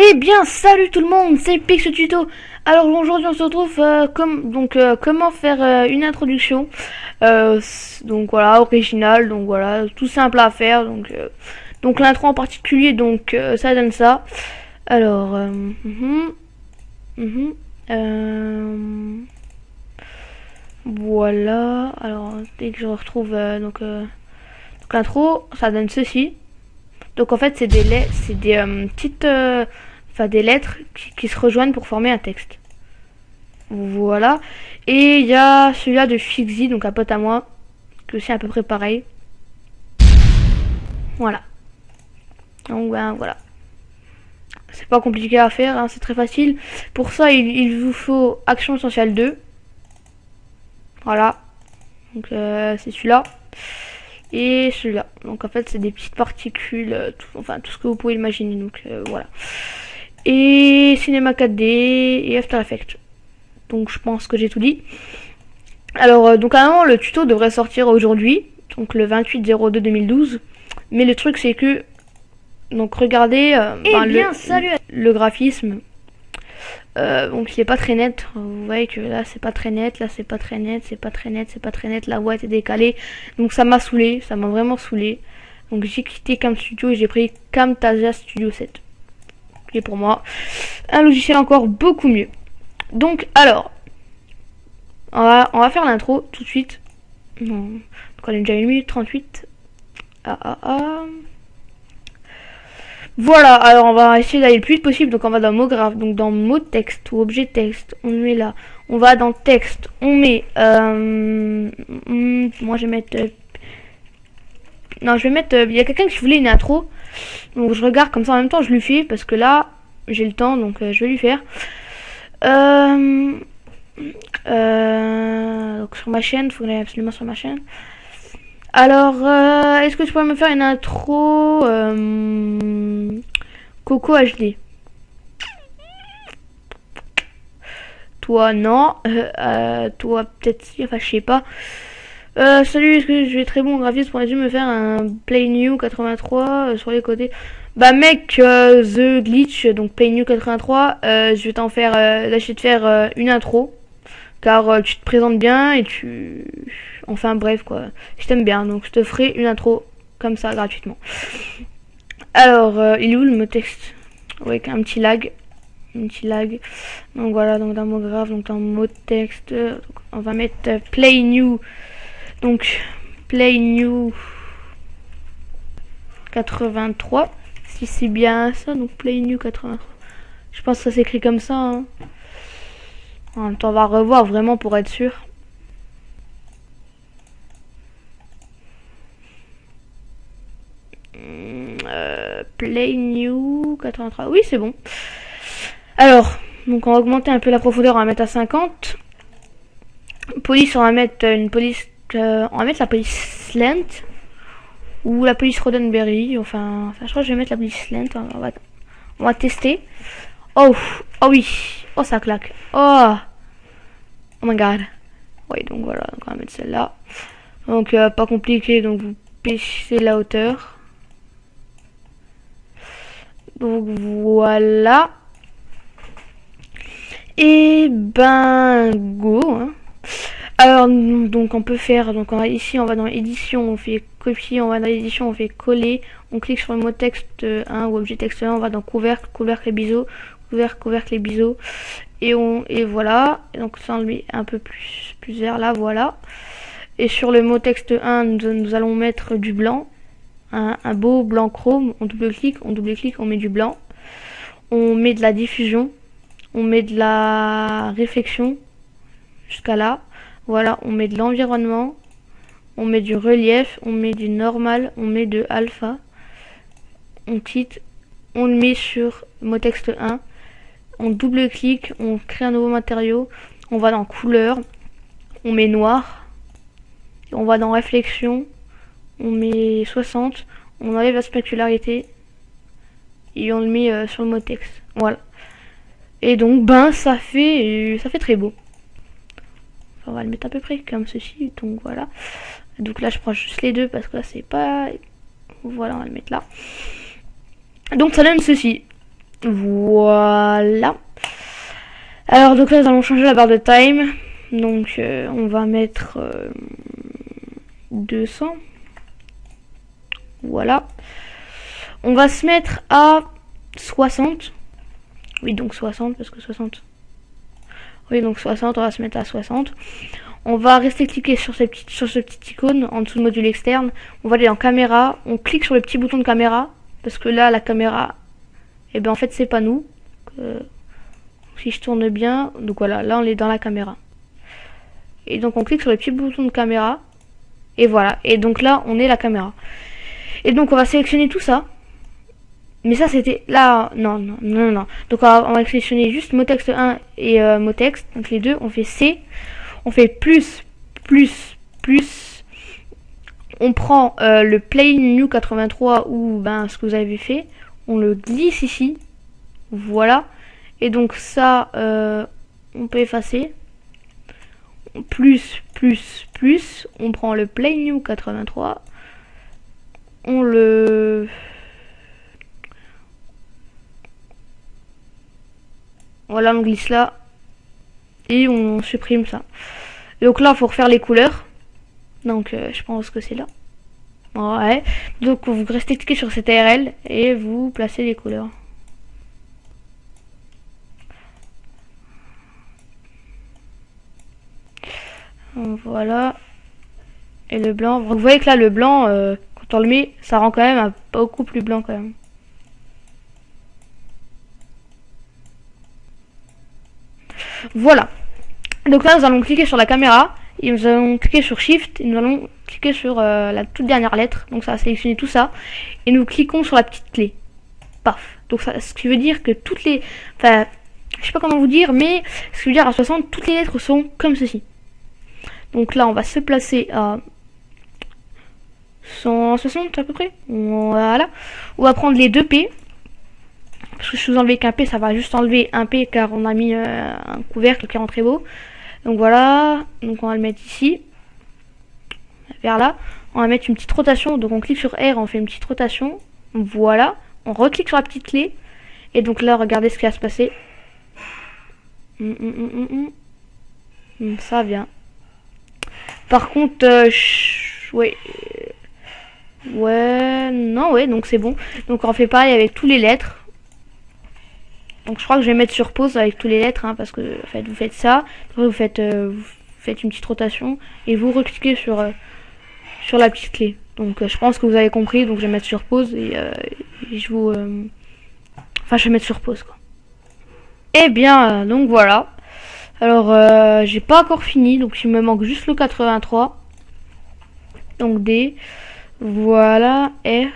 Eh bien, salut tout le monde, c'est Pix Tuto. Alors aujourd'hui on se retrouve comment faire une introduction. Donc voilà, originale, donc voilà, tout simple à faire. Donc l'intro en particulier, ça donne ça. Alors, voilà. Alors dès que je retrouve donc l'intro, ça donne ceci. Donc en fait c'est des lettres, c'est des petites des lettres qui se rejoignent pour former un texte. Voilà. Et il y a celui-là de Fixie, donc un pote à moi, que c'est à peu près pareil. Voilà. Donc ben voilà. C'est pas compliqué à faire, hein, c'est très facile. Pour ça, il vous faut Action Essentielle 2. Voilà. Donc c'est celui-là. Et celui-là. Donc en fait, c'est des petites particules, tout ce que vous pouvez imaginer. Donc voilà. Et Cinema 4D et After Effects. Donc je pense que j'ai tout dit. Alors donc à un moment le tuto devrait sortir aujourd'hui, donc le 28/02/2012. Mais le truc c'est que donc regardez le graphisme. Donc il est pas très net. Vous voyez que là c'est pas très net, là c'est pas très net, c'est pas très net, c'est pas très net. La voix était décalée. Donc ça m'a saoulé, ça m'a vraiment saoulé. Donc j'ai quitté Cam Studio et j'ai pris Camtasia Studio 7. Et pour moi, un logiciel encore beaucoup mieux. Donc alors, on va faire l'intro tout de suite. Non. Donc on est déjà 1 minute 38. Voilà, alors on va essayer d'aller le plus vite possible. Donc on va dans mot graphe, donc dans mot texte ou objet texte, on met là. On va dans texte, on met moi je vais mettre non, je vais mettre il y a quelqu'un qui voulait une intro. Donc je regarde comme ça en même temps je lui fais parce que là j'ai le temps, donc je vais lui faire. Donc sur ma chaîne, il faut que j'aille absolument sur ma chaîne. Alors est-ce que tu pourrais me faire une intro Coco HD? Toi non, toi peut-être si, enfin je sais pas. Salut, est-ce que je vais très bon en graphisme? Pourrais-tu me faire un Play New 83 sur les côtés? Bah mec, The Glitch, donc Play New 83, je vais t'en faire, là je vais te faire une intro, car tu te présentes bien et enfin bref quoi, je t'aime bien, donc je te ferai une intro comme ça gratuitement. Alors, il est où le mot texte? Avec un petit lag. Donc voilà, donc dans mot graphe, donc dans mot texte, donc on va mettre Play New. Donc Play New 83, si c'est bien ça, donc Play New 83. Je pense que ça s'écrit comme ça. Hein. En même temps, on va revoir vraiment pour être sûr. Play New 83. Oui, c'est bon. Alors, donc on va augmenter un peu la profondeur, on va mettre à 50. Police, on va mettre une police. On va mettre la police Slant ou la police Roddenberry. Enfin, je crois que je vais mettre la police Slant. On va tester. Oh oui. Oh, ça claque. Oh my god. Oui, donc voilà. Donc on va mettre celle-là. Donc pas compliqué. Donc vous baissez la hauteur. Donc voilà. Et ben go. Hein. Alors donc on peut faire, donc ici on va dans édition, on fait copier, on va dans édition, on fait coller, on clique sur le mot texte 1 ou objet texte 1, on va dans couvercle et biseau, couvercle et biseau, et voilà. Et donc ça on le met un peu plus vers là, voilà. Et sur le mot texte 1 nous allons mettre du blanc, un beau blanc chrome, on double-clique, on met du blanc, on met de la diffusion, on met de la réflexion jusqu'à là. Voilà, on met de l'environnement, on met du relief, on met du normal, on met de alpha, on quitte, on le met sur mot texte 1, on double-clique, on crée un nouveau matériau, on va dans couleur, on met noir, on va dans réflexion, on met 60, on enlève la spectacularité et on le met sur le mot texte. Voilà. Et donc ça fait très beau. On va le mettre à peu près comme ceci, donc voilà. Donc là je prends juste les deux parce que là c'est pas, voilà, on va le mettre là. Donc ça donne ceci. Voilà. Alors donc là nous allons changer la barre de time. Donc on va mettre 200. Voilà. On va se mettre à 60. Oui, donc 60 parce que 60. Oui, donc 60, on va se mettre à 60. On va rester cliquer sur ce petit icône en dessous de module externe. On va aller dans caméra, on clique sur le petit bouton de caméra parce que là la caméra, et ben en fait c'est pas nous. Si je tourne bien, donc voilà, là on est dans la caméra. Et donc on clique sur le petit bouton de caméra et voilà. Et donc là on est la caméra. Et donc on va sélectionner tout ça. Mais ça c'était là, non. Donc on va sélectionner juste mot texte 1 et mot texte. Donc les deux, on fait C, on fait plus. On prend le plain new 83 ou ben ce que vous avez fait, on le glisse ici, voilà. Et donc ça, on peut effacer. Plus, on prend le plain new 83, on le voilà, on glisse là et on supprime ça. Donc là, il faut refaire les couleurs. Donc je pense que c'est là. Ouais. Donc vous restez cliqué sur cette ARL et vous placez les couleurs. Voilà. Et le blanc. Vous voyez que là, le blanc, quand on le met, ça rend quand même beaucoup plus blanc quand même. Voilà. Donc là, nous allons cliquer sur la caméra. Et nous allons cliquer sur Shift. Et nous allons cliquer sur la toute dernière lettre. Donc ça va sélectionner tout ça. Et nous cliquons sur la petite clé. Paf. Donc ça, ce qui veut dire que toutes les... Enfin, je sais pas comment vous dire, mais ce qui veut dire à 60, toutes les lettres sont comme ceci. Donc là, on va se placer à 160 à peu près. Voilà. On va prendre les deux P. Parce que si vous enlevez qu'un P, ça va juste enlever un P car on a mis un couvercle qui rend très beau. Donc voilà. Donc on va le mettre ici. Vers là. On va mettre une petite rotation. Donc on clique sur R, on fait une petite rotation. Voilà. On reclique sur la petite clé. Et donc là, regardez ce qui va se passer. Ça vient. Par contre, ouais. Ouais, donc c'est bon. Donc on fait pareil avec tous les lettres. Donc je crois que je vais mettre sur pause avec tous les lettres, hein, parce que en fait, vous faites ça, vous faites une petite rotation et vous recliquez sur la petite clé. Donc je pense que vous avez compris, donc je vais mettre sur pause et je vous... Enfin je vais mettre sur pause quoi. Et bien, donc voilà. Alors j'ai pas encore fini, donc il me manque juste le 83. Donc D, voilà, R,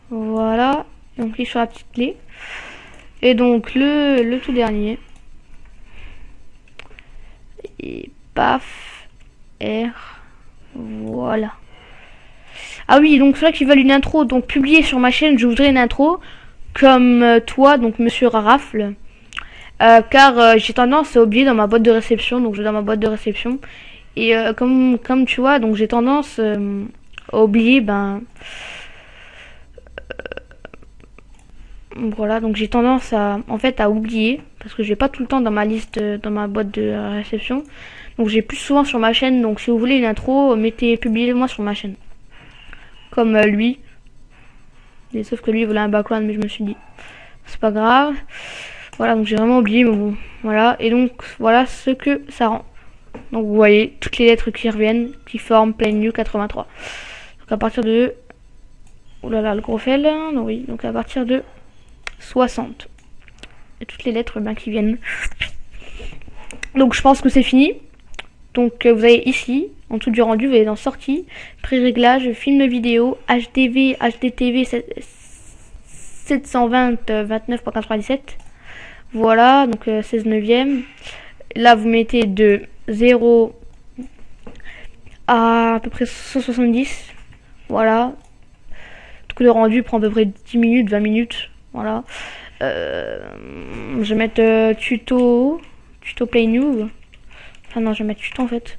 voilà, et on clique sur la petite clé. Et donc le tout dernier. Et paf, R, voilà. Ah oui, donc ceux qui veulent une intro, donc publier sur ma chaîne, je voudrais une intro comme toi, donc Monsieur Rarafle. Car j'ai tendance à oublier dans ma boîte de réception, donc je vais dans ma boîte de réception. Et comme tu vois, donc j'ai tendance à oublier, ben... voilà, donc j'ai tendance à oublier parce que je vais pas tout le temps dans ma liste, dans ma boîte de réception. Donc j'ai plus souvent sur ma chaîne. Donc si vous voulez une intro, publiez-moi sur ma chaîne. Comme lui. Et sauf que lui il voulait un background, mais je me suis dit c'est pas grave. Voilà, donc j'ai vraiment oublié, mais bon, voilà. Et donc voilà ce que ça rend. Donc vous voyez toutes les lettres qui reviennent, qui forment Plain New 83. Donc à partir de, oh là là, le gros fel. Donc oui, donc à partir de 60. Et toutes les lettres bien qui viennent. Donc je pense que c'est fini. Donc vous avez ici, en dessous du rendu, vous avez dans sortie, pré-réglage, film vidéo, HDV, HDTV 720 29.97. Voilà, donc 16 neuvième. Là vous mettez de 0 à peu près 170. Voilà. Donc le rendu prend à peu près 10 minutes, 20 minutes. Voilà. Je vais mettre tuto Play New. Enfin non, je vais mettre tuto en fait.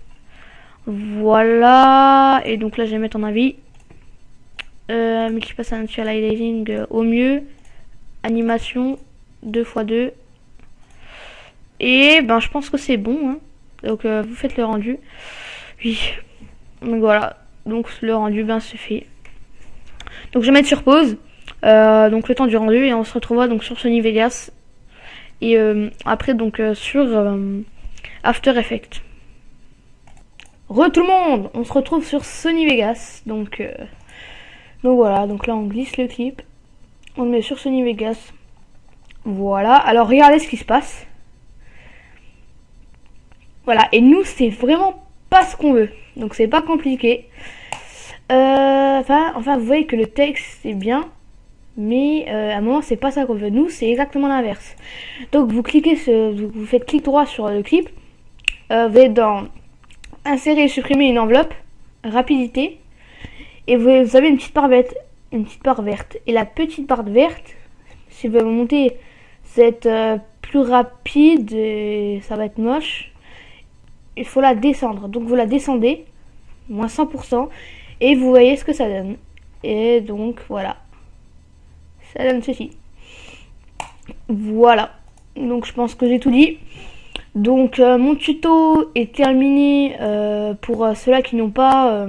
Voilà. Et donc là, je vais mettre en avis. Multipass Naturalizing au mieux. Animation. 2 x 2. Et ben je pense que c'est bon, hein. Donc vous faites le rendu. Oui. Donc voilà. Donc le rendu ben c'est fait. Donc je vais mettre sur pause. Donc le temps du rendu et on se retrouvera donc sur Sony Vegas. Et après donc sur After Effects. Tout le monde, on se retrouve sur Sony Vegas. Donc voilà, donc là on glisse le clip. On le met sur Sony Vegas. Voilà, alors regardez ce qui se passe. Voilà, et nous c'est vraiment pas ce qu'on veut. Donc c'est pas compliqué. Enfin, vous voyez que le texte c'est bien. Mais à un moment c'est pas ça qu'on veut. Nous c'est exactement l'inverse. Donc vous cliquez, vous faites clic droit sur le clip. Vous êtes dans insérer et supprimer une enveloppe. Rapidité. Et vous avez une petite barre verte. Et la petite barre verte, si vous montez, ça va être plus rapide et ça va être moche. Il faut la descendre. Donc vous la descendez, moins 100%, et vous voyez ce que ça donne. Et donc voilà. Ça donne ceci. Voilà. Donc je pense que j'ai tout dit. Donc mon tuto est terminé pour ceux-là qui n'ont pas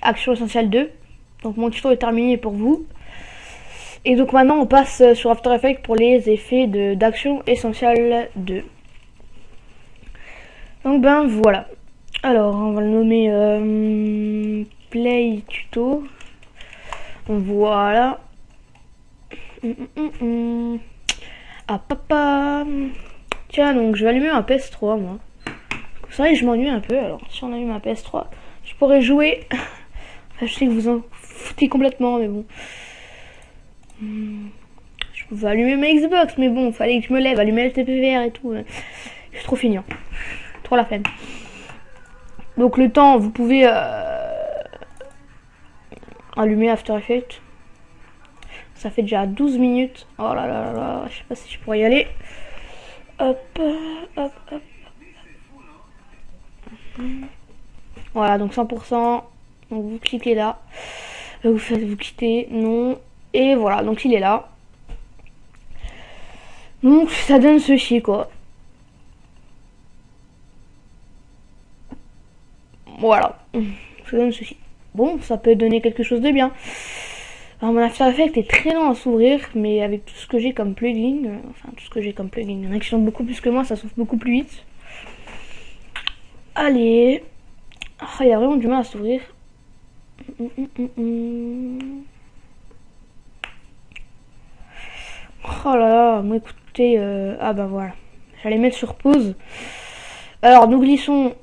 Action Essentielle 2. Donc mon tuto est terminé pour vous. Et donc maintenant on passe sur After Effects pour les effets d'Action Essentielle 2. Donc ben voilà. Alors on va le nommer Play Tuto. Voilà. Ah papa. Tiens, donc je vais allumer ma PS3 moi. C'est vrai que je m'ennuie un peu, alors si on allume ma PS3, je pourrais jouer. Enfin, je sais que vous en foutez complètement, mais bon. Je pouvais allumer ma Xbox, mais bon, fallait que je me lève, allumer le TPVR et tout. Je suis trop feignant. Trop la peine. Donc le temps, vous pouvez allumer After Effects. Ça fait déjà 12 minutes. Oh là là là là, je sais pas si je pourrais y aller. Hop, hop, hop. Voilà, donc 100%. Donc vous cliquez là. Vous quittez, non. Et voilà, donc il est là. Donc ça donne ceci quoi. Voilà, ça donne ceci. Bon, ça peut donner quelque chose de bien. Alors mon After Effects est très lent à s'ouvrir, mais avec tout ce que j'ai comme plugin, il y en a qui sont beaucoup plus que moi, ça s'ouvre beaucoup plus vite. Allez, il y a vraiment du mal à s'ouvrir. Oh là là, moi écoutez, ah bah voilà, j'allais mettre sur pause. Alors nous glissons.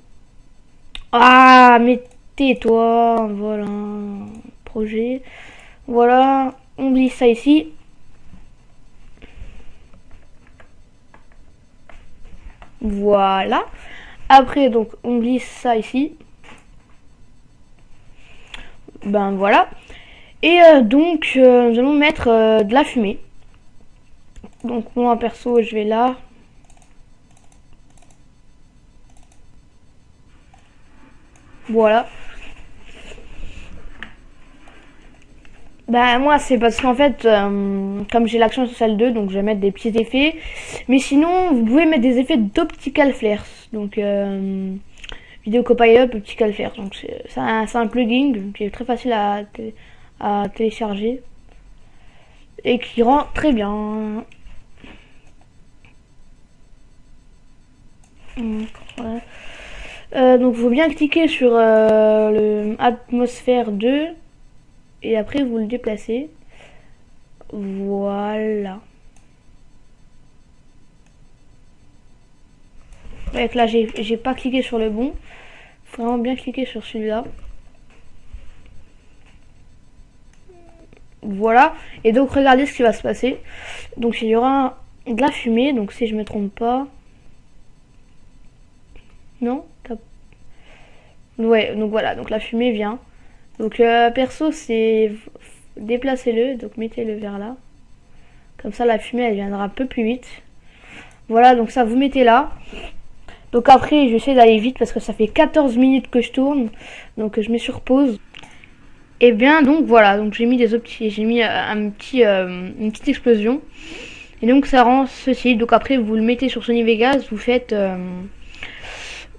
Ah, mais tais-toi, voilà, projet. Voilà, on glisse ça ici. Voilà. Après, donc, on glisse ça ici. Ben voilà. Et donc, nous allons mettre de la fumée. Donc, moi, perso, je vais là. Voilà. Bah moi c'est parce qu'en fait comme j'ai l'action sociale 2 donc je vais mettre des petits effets. Mais sinon vous pouvez mettre des effets d'optical flares. Donc vidéo copilot optical flares. Donc c'est un plugin qui est très facile à télécharger. Et qui rend très bien. Voilà. Donc il faut bien cliquer sur le atmosphère 2. Et après vous le déplacez. Voilà. Ouais, là j'ai pas cliqué sur le bon. Faut vraiment bien cliquer sur celui-là. Voilà. Et donc regardez ce qui va se passer. Donc il y aura de la fumée. Donc si je me trompe pas. Non. Ouais, donc voilà. Donc la fumée vient. Donc perso c'est déplacez-le, donc mettez-le vers là. Comme ça la fumée elle viendra un peu plus vite. Voilà, donc ça vous mettez là. Donc après j'essaie d'aller vite parce que ça fait 14 minutes que je tourne. Donc je mets sur pause. Et bien donc voilà, donc j'ai mis une petite explosion. Et donc ça rend ceci. Donc après vous le mettez sur Sony Vegas, vous faites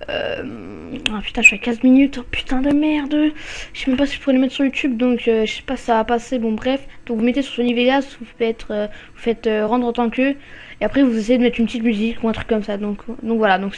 ah putain, je suis à 15 minutes, oh, putain de merde. Je sais même pas si je pourrais le mettre sur YouTube, donc je sais pas si ça va passer. Bon bref, donc vous mettez sur Sony Vegas, vous faites rendre en tant que, et après vous essayez de mettre une petite musique ou un truc comme ça. Donc voilà, donc